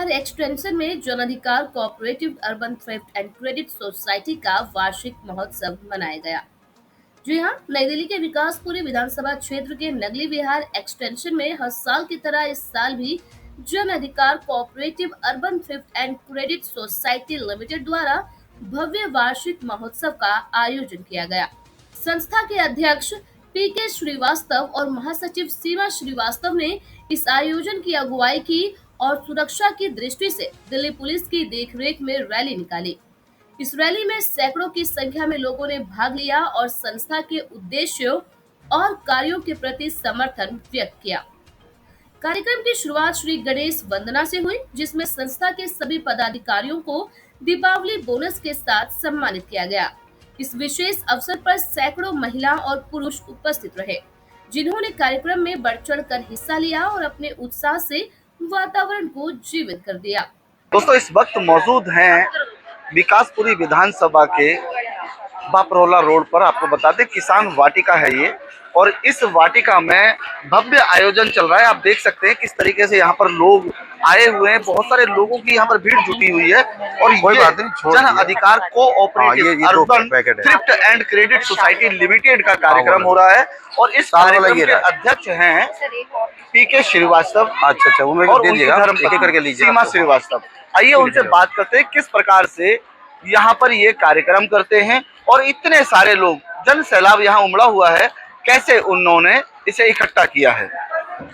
Bihar extension में जन अधिकार cooperative urban thrift and credit society का वार्षिक महोत्सव मनाया गया। जी हाँ, नई दिल्ली के विकासपुरी विधानसभा क्षेत्र के नगली विहार एक्सटेंशन में हर साल की तरह इस साल भी जन अधिकार cooperative urban thrift and credit society limited द्वारा भव्य वार्षिक महोत्सव का आयोजन किया गया। संस्था के अध्यक्ष पीके श्रीवास्तव और महासचिव सीमा श्रीवास्तव ने इस आयोजन की अगुवाई की और सुरक्षा की दृष्टि से दिल्ली पुलिस की देखरेख में रैली निकाली। इस रैली में सैकड़ों की संख्या में लोगों ने भाग लिया और संस्था के उद्देश्यों और कार्यों के प्रति समर्थन व्यक्त किया। कार्यक्रम की शुरुआत श्री गणेश वंदना से हुई, जिसमें संस्था के सभी पदाधिकारियों को दीपावली बोनस के साथ सम्मानित किया गया। इस विशेष अवसर पर सैकड़ों महिला और पुरुष उपस्थित रहे, जिन्होंने कार्यक्रम में बढ़ चढ़ कर हिस्सा लिया और अपने उत्साह से वातावरण को जीवित कर दिया। दोस्तों, इस वक्त मौजूद हैं विकासपुरी विधानसभा के बापरोला रोड पर। आपको बता दें, किसान वाटिका है ये, और इस वाटिका में भव्य आयोजन चल रहा है। आप देख सकते हैं किस तरीके से यहाँ पर लोग आए हुए हैं। बहुत सारे लोगों की यहाँ पर भीड़ जुटी हुई है। और ये जन अधिकार cooperative urban thrift and credit society limited का कार्यक्रम हो रहा है, और इस कार्यक्रम के अध्यक्ष हैं पीके श्रीवास्तव। अच्छा, वो और उनकी धर्मपत्नी सीमा श्रीवास्तव। आइए उनसे बात करते हैं किस प्रकार से यहाँ पर ये कार्यक्रम करते हैं, और इतने सारे लोग, जन सैलाब यहाँ उमड़ा हुआ है, कैसे उन्होंने इसे इकट्ठा किया है।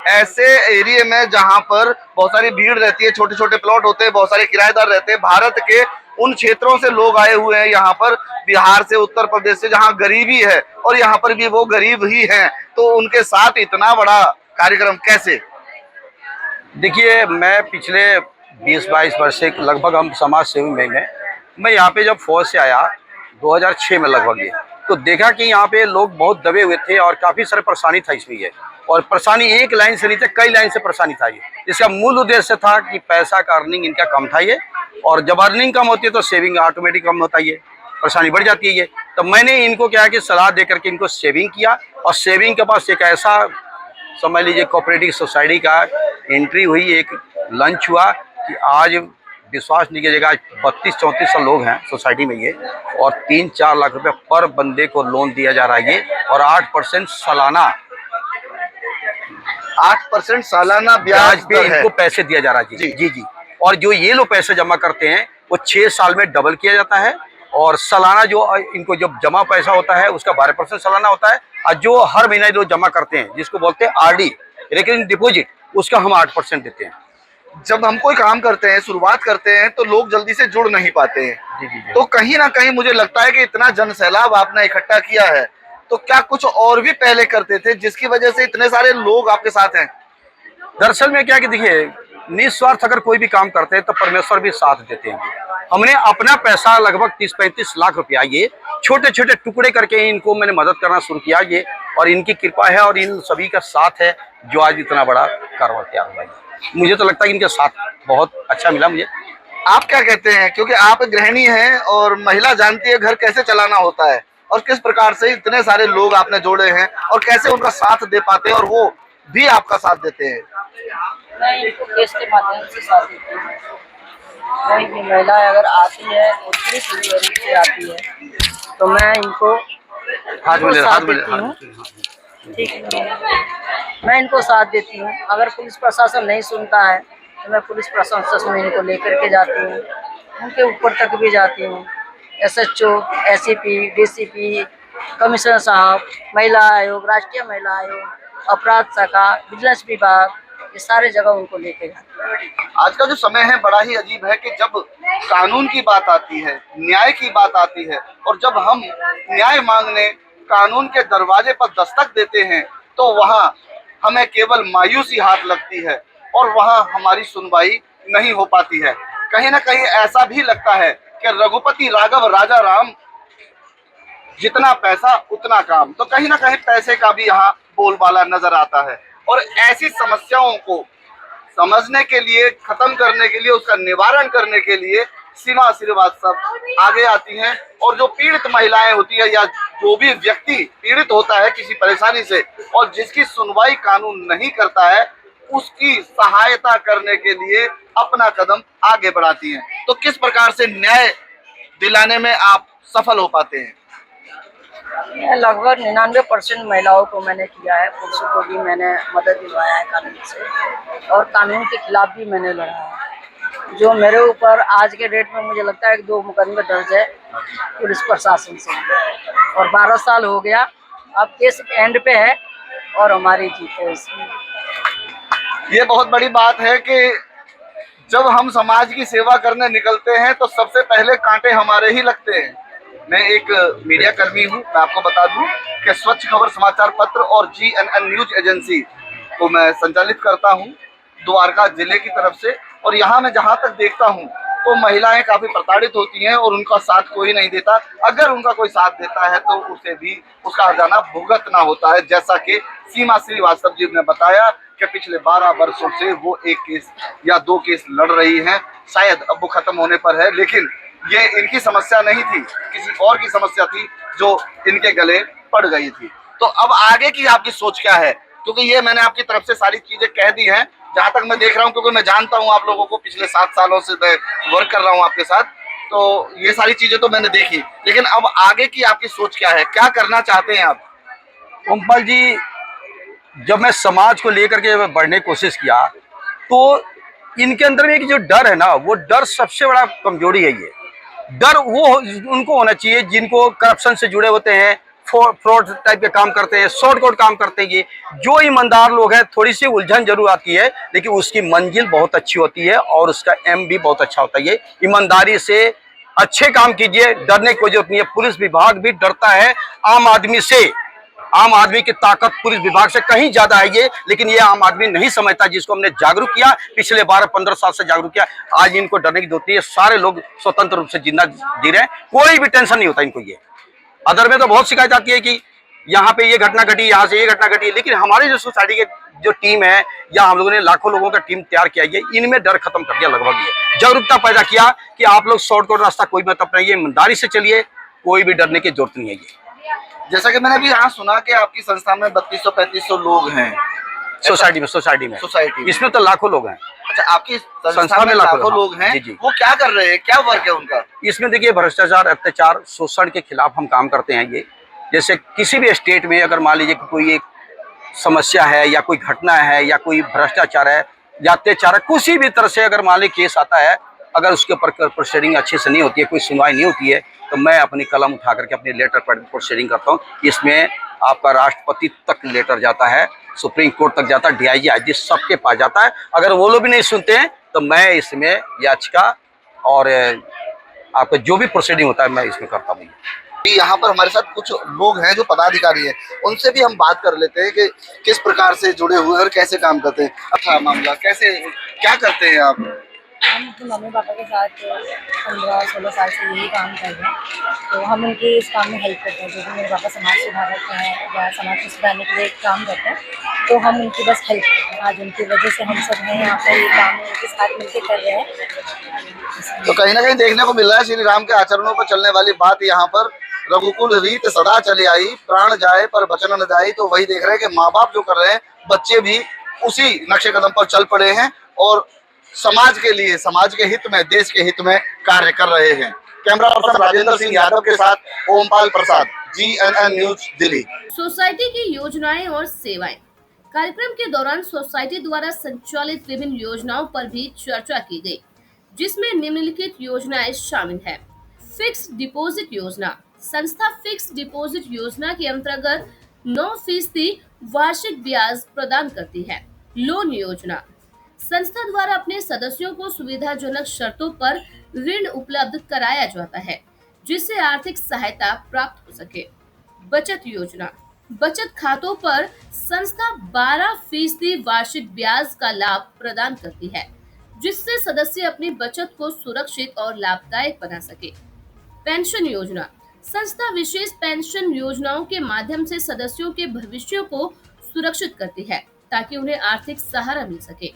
ऐसे एरिया में जहाँ पर बहुत सारी भीड़ रहती है, छोटे छोटे प्लॉट होते हैं, बहुत सारे किराएदार रहते हैं, भारत के उन क्षेत्रों से लोग आए हुए हैं यहाँ पर, बिहार से, उत्तर प्रदेश से, जहाँ गरीबी है, और यहाँ पर भी वो गरीब ही हैं, तो उनके साथ इतना बड़ा कार्यक्रम कैसे? देखिए, मैं पिछले 20-22 वर्ष से लगभग हम समाज सेवी में मैं यहाँ पे जब फौज से आया 2006 में लगभग ये, तो देखा कि यहाँ पे लोग बहुत दबे हुए थे और काफ़ी सारे परेशानी था इसमें ये। और परेशानी एक लाइन से नहीं था, कई लाइन से परेशानी था ये। इसका मूल उद्देश्य था कि पैसा का अर्निंग इनका कम था ये, और जब अर्निंग कम होती है तो सेविंग ऑटोमेटिक कम होता है, ये परेशानी बढ़ जाती है ये। तो मैंने इनको क्या कि सलाह दे करके इनको सेविंग किया, और सेविंग के पास एक ऐसा समझ लीजिए कोऑपरेटिव सोसाइटी का एंट्री हुई, एक लंच हुआ कि आज विश्वास नहीं कीजिएगा, 32-34 लोग हैं सोसाइटी में ये, और 3-4 लाख रुपए पर बंदे को लोन दिया जा रहा है ये, और 8% सालाना 8% सालाना ब्याज पे इनको पैसे दिया जा रहा है जी जी जी। और जो ये लोग पैसे जमा करते हैं वो 6 साल में डबल किया जाता है, और सालाना जो इनको जब जमा पैसा होता है उसका 12% सालाना होता है, और जो हर महीने जो जमा करते हैं जिसको बोलते हैं आरडी, रिकरिंग डिपॉजिट, उसका हम 8% देते हैं। जब हम कोई काम करते हैं, शुरुआत करते हैं, तो लोग जल्दी से जुड़ नहीं पाते हैं। जी। तो कहीं ना कहीं मुझे लगता है कि इतना जन सैलाब आपने इकट्ठा किया है, तो क्या कुछ और भी पहले करते थे जिसकी वजह से इतने सारे लोग आपके साथ हैं? दरअसल में क्या कि देखिए, निस्वार्थ अगर कोई भी काम करते हैं तो परमेश्वर भी साथ देते हैं। हमने अपना पैसा लगभग 30-35 लाख रुपया ये छोटे छोटे टुकड़े करके इनको मैंने मदद करना शुरू किया ये, और इनकी कृपा है और इन सभी का साथ है जो आज इतना बड़ा कारोबार तैयार हुआ है। मुझे तो लगता है इनके साथ बहुत अच्छा मिला मुझे। आप क्या कहते हैं, क्योंकि आप गृहिणी हैं और महिला जानती है घर कैसे चलाना होता है, और किस प्रकार से इतने सारे लोग आपने जोड़े हैं और कैसे उनका साथ दे पाते हैं और वो भी आपका साथ देते हैं? मैं इनको केस के माध्यम से साथ देती हूँ। कोई भी महिला अगर आती है, दूसरी परिवार से आती है, तो मैं इनको साथ देती हूँ। ठीक है, मैं इनको साथ देती हूँ। अगर पुलिस प्रशासन नहीं सुनता है तो मैं पुलिस प्रशासन में इनको लेकर के जाती हूँ, उनके ऊपर तक भी जाती हूँ। SHO, SCP, DCP, कमिश्नर साहब, महिला आयोग, राष्ट्रीय महिला आयोग, अपराध शाखा, विजिलेंस विभाग, ये सारे जगह उनको लेके जाते हैं। आज का जो समय है बड़ा ही अजीब है कि जब कानून की बात आती है, न्याय की बात आती है, और जब हम न्याय मांगने कानून के दरवाजे पर दस्तक देते हैं, तो वहाँ हमें केवल मायूसी हाथ लगती है और वहाँ हमारी सुनवाई नहीं हो पाती है। कहीं ना कहीं ऐसा भी लगता है कि रघुपति राघव राजा राम, जितना पैसा उतना काम। तो कहीं ना कहीं पैसे का भी यहाँ बोलबाला नजर आता है, और ऐसी समस्याओं को समझने के लिए, खत्म करने के लिए, उसका निवारण करने के लिए सीमा श्रीवास्तव आगे आती हैं, और जो पीड़ित महिलाएं होती है या जो भी व्यक्ति पीड़ित होता है किसी परेशानी से और जिसकी सुनवाई कानून नहीं करता है, उसकी सहायता करने के लिए अपना कदम आगे बढ़ाती हैं। तो किस प्रकार से न्याय दिलाने में आप सफल हो पाते हैं? लगभग 99% महिलाओं को मैंने किया है, पुरुषों को भी मैंने मदद दिलवाया है कानून से, और कानून के खिलाफ भी मैंने लड़ा है। जो मेरे ऊपर आज के डेट में मुझे लगता है कि 2 मुकदमे दर्ज है पुलिस प्रशासन से, और 12 साल हो गया। अब केस एंड पे है और हमारी जीत है इसमें। ये बहुत बड़ी बात है कि जब हम समाज की सेवा करने निकलते हैं तो सबसे पहले कांटे हमारे ही लगते हैं। मैं एक मीडिया कर्मी हूँ, मैं आपको बता दूं कि स्वच्छ खबर समाचार पत्र और GNN न्यूज एजेंसी को मैं संचालित करता हूँ द्वारका जिले की तरफ से। और यहाँ मैं जहाँ तक देखता हूँ तो महिलाएं काफी प्रताड़ित होती हैं और उनका साथ कोई नहीं देता। अगर उनका कोई साथ देता है तो उसे भी उसका हर्जाना भुगतना होता है, जैसा कि सीमा श्रीवास्तव जी ने बताया कि पिछले 12 वर्षों से वो 1 केस या 2 केस लड़ रही हैं। शायद अब वो खत्म होने पर है, लेकिन ये इनकी समस्या नहीं थी, किसी और की समस्या थी जो इनके गले पड़ गई थी। तो अब आगे की आपकी सोच क्या है? क्योंकि ये मैंने आपकी तरफ से सारी चीजें कह दी हैं, जहां तक मैं देख रहा हूँ, क्योंकि मैं जानता हूँ आप लोगों को, पिछले 7 सालों से मैं वर्क कर रहा हूँ आपके साथ, तो ये सारी चीजें तो मैंने देखी। लेकिन अब आगे की आपकी सोच क्या है, क्या करना चाहते हैं आप? ओमपाल जी, जब मैं समाज को लेकर के बढ़ने की कोशिश किया तो इनके अंदर में एक जो डर है ना, वो डर सबसे बड़ा कमजोरी है। ये डर वो उनको होना चाहिए जिनको करप्शन से जुड़े होते हैं, फ्रॉड टाइप के काम करते हैं, शॉर्टकट काम करते हैं। ये जो ईमानदार लोग हैं, थोड़ी सी उलझन जरूर आती है, लेकिन उसकी मंजिल बहुत अच्छी होती है और उसका एम भी बहुत अच्छा होता है। ये ईमानदारी से अच्छे काम कीजिए, डरने की कोई जरूरत नहीं है। पुलिस विभाग भी डरता है आम आदमी से। आम आदमी की ताकत पुलिस विभाग से कहीं ज्यादा है ये, लेकिन ये आम आदमी नहीं समझता, जिसको हमने जागरूक किया, पिछले 12-15 साल से जागरूक किया। आज इनको डरने की जरूरत नहीं है, सारे लोग स्वतंत्र रूप से जिंदा जी रहे हैं, कोई भी टेंशन नहीं होता इनको। ये अदर में तो बहुत शिकायत आती है कि यहाँ पे ये घटना घटी, यहाँ से ये घटना घटी, लेकिन हमारे जो सोसाइटी के जो टीम है, या हम लोगों ने लाखों लोगों का टीम तैयार किया है, इनमें डर खत्म कर दिया लगभग। ये जागरूकता पैदा किया कि आप लोग शॉर्टकट रास्ता कोई मत अपनाइए, ईमानदारी से चलिए, कोई भी डरने की जरूरत नहीं है। ये जैसा कि मैंने भी यहाँ सुना कि आपकी संस्था में 3200-3500 लोग हैं सोसाइटी में इसमें तो लाखों लोग हैं। अच्छा, आपकी संस्था में लाखों लोग हैं। जी जी। वो क्या कर रहे हैं, क्या वर्क है उनका? इसमें देखिए, भ्रष्टाचार, अत्याचार, शोषण के खिलाफ हम काम करते हैं। ये जैसे किसी भी स्टेट में अगर मान लीजिए कि कोई एक समस्या है या कोई घटना है या कोई भ्रष्टाचार है या अत्याचार है, किसी भी तरह से अगर मान लीजिए केस आता है, अगर उसके ऊपर प्रोसीडिंग अच्छे से नहीं होती है, कोई सुनवाई नहीं होती है, तो मैं अपनी कलम उठा करके अपने लेटर पर प्रोसीडिंग करता हूँ। इसमें आपका राष्ट्रपति तक लेटर जाता है, सुप्रीम कोर्ट तक जाता है, DIG IG सबके पास जाता है। अगर वो लोग भी नहीं सुनते हैं तो मैं इसमें याचिका और आपका जो भी प्रोसीडिंग होता है मैं इसमें करता हूँ। यहाँ पर हमारे साथ कुछ लोग हैं जो पदाधिकारी हैं, उनसे भी हम बात कर लेते हैं कि किस प्रकार से जुड़े हुए हैं और कैसे काम करते हैं। अच्छा, मामला कैसे, क्या करते हैं आप? हम अपने मम्मी पापा के साथ 15-16 साल से यही काम कर रहे हैं, तो हम उनके इस काम में हेल्प करते हैं। जो भी मेरे पापा समाज सुधारक हैं या समाज को सुधारने के लिए काम करते हैं, तो हम उनकी बस हेल्प करते हैं। आज उनकी वजह से हम सब हैं यहाँ पर, ये काम उनके साथ मिलकर कर रहे हैं। तो कहीं ना कहीं देखने को मिल रहा है श्री राम के आचरणों पर चलने वाली बात। यहाँ पर रघुकुल रीत सदा चली आई, प्राण जाए पर वचन न जाए। तो वही देख रहे हैं कि माँ बाप जो कर रहे हैं, बच्चे भी उसी नक्शे कदम पर चल पड़े हैं और समाज के लिए, समाज के हित में, देश के हित में कार्य कर रहे हैं। कैमरा पर्सन राजेंद्र सिंह यादव के साथ ओमपाल प्रसाद, GNN न्यूज दिल्ली। सोसाइटी की योजनाएं और सेवाएं। कार्यक्रम के दौरान सोसाइटी द्वारा संचालित विभिन्न योजनाओं पर भी चर्चा की गई, जिसमें निम्नलिखित योजनाएं शामिल हैं। फिक्स्ड डिपॉजिट योजना। संस्था फिक्स्ड डिपॉजिट योजना के अंतर्गत 9% वार्षिक ब्याज प्रदान करती है। लोन योजना। संस्था द्वारा अपने सदस्यों को सुविधाजनक शर्तों पर ऋण उपलब्ध कराया जाता है, जिससे आर्थिक सहायता प्राप्त हो सके। बचत योजना। बचत खातों पर संस्था 12% वार्षिक ब्याज का लाभ प्रदान करती है, जिससे सदस्य अपनी बचत को सुरक्षित और लाभदायक बना सके। पेंशन योजना। संस्था विशेष पेंशन योजनाओं के माध्यम से सदस्यों के भविष्य को सुरक्षित करती है, ताकि उन्हें आर्थिक सहारा मिल सके।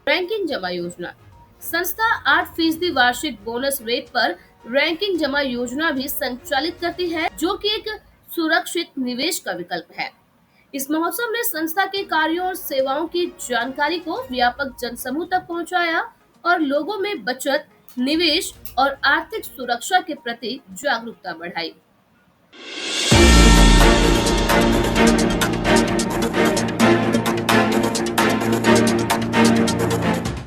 रैंकिंग जमा योजना। संस्था 8% वार्षिक बोनस रेट पर रैंकिंग जमा योजना भी संचालित करती है, जो कि एक सुरक्षित निवेश का विकल्प है। इस महोत्सव में संस्था के कार्यों और सेवाओं की जानकारी को व्यापक जनसमूह तक पहुंचाया और लोगों में बचत, निवेश और आर्थिक सुरक्षा के प्रति जागरूकता बढ़ाई।